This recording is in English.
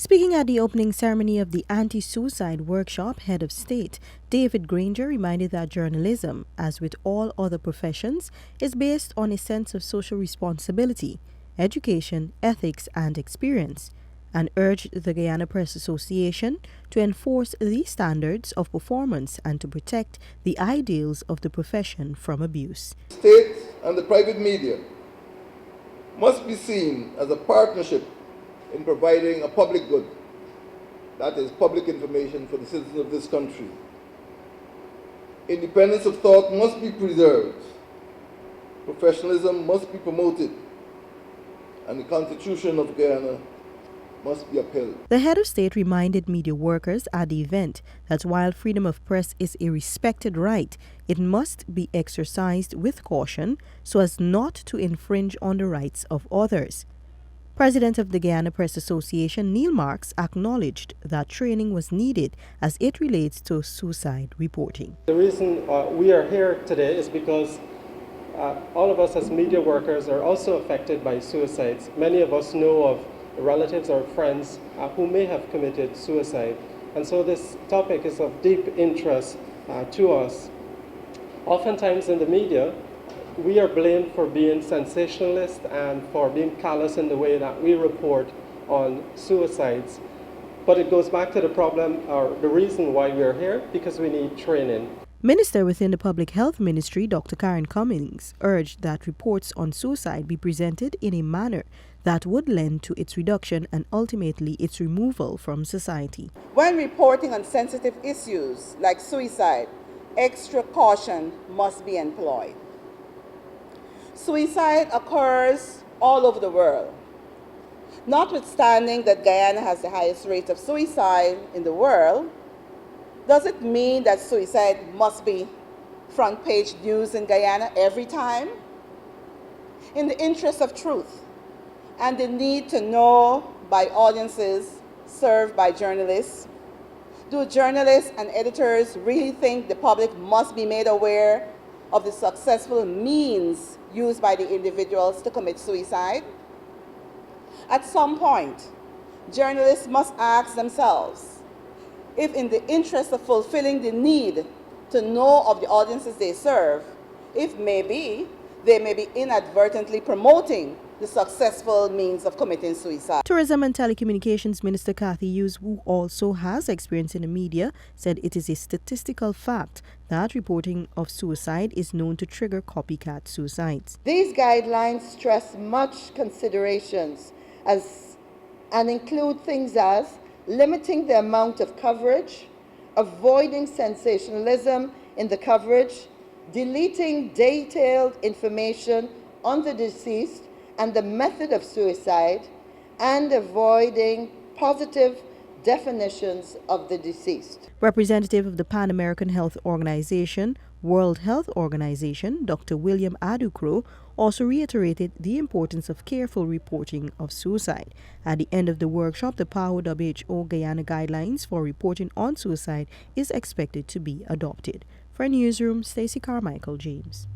Speaking at the opening ceremony of the anti-suicide workshop, Head of State David Granger reminded that journalism, as with all other professions, is based on a sense of social responsibility, education, ethics, and experience, and urged the Guyana Press Association to enforce these standards of performance and to protect the ideals of the profession from abuse. State and the private media must be seen as a partnership in providing a public good, that is, public information for the citizens of this country. Independence of thought must be preserved, professionalism must be promoted, and the Constitution of Guyana must be upheld. The head of state reminded media workers at the event that while freedom of press is a respected right, it must be exercised with caution so as not to infringe on the rights of others. President of the Guyana Press Association, Neil Marks, acknowledged that training was needed as it relates to suicide reporting. The reason we are here today is because all of us as media workers are also affected by suicides. Many of us know of relatives or friends who may have committed suicide. And so this topic is of deep interest to us. Oftentimes in the media, we are blamed for being sensationalist and for being callous in the way that we report on suicides. But it goes back to the problem, or the reason why we are here, because we need training. Minister within the Public Health Ministry, Dr. Karen Cummings, urged that reports on suicide be presented in a manner that would lend to its reduction and ultimately its removal from society. When reporting on sensitive issues like suicide, extra caution must be employed. Suicide occurs all over the world. Notwithstanding that Guyana has the highest rate of suicide in the world, does it mean that suicide must be front page news in Guyana every time? In the interest of truth and the need to know by audiences served by journalists, do journalists and editors really think the public must be made aware of the successful means used by the individuals to commit suicide? At some point, journalists must ask themselves if, in the interest of fulfilling the need to know of the audiences they serve, if maybe they may be inadvertently promoting the successful means of committing suicide. Tourism and Telecommunications Minister Kathy Hughes, who also has experience in the media, said it is a statistical fact that reporting of suicide is known to trigger copycat suicides. These guidelines stress much considerations and include things as limiting the amount of coverage, avoiding sensationalism in the coverage, deleting detailed information on the deceased and the method of suicide, and avoiding positive definitions of the deceased. Representative of the Pan American Health Organization, World Health Organization, Dr. William Adukro, also reiterated the importance of careful reporting of suicide. At the end of the workshop, the PAHO WHO Guyana guidelines for reporting on suicide is expected to be adopted. For Newsroom, Stacey Carmichael, James.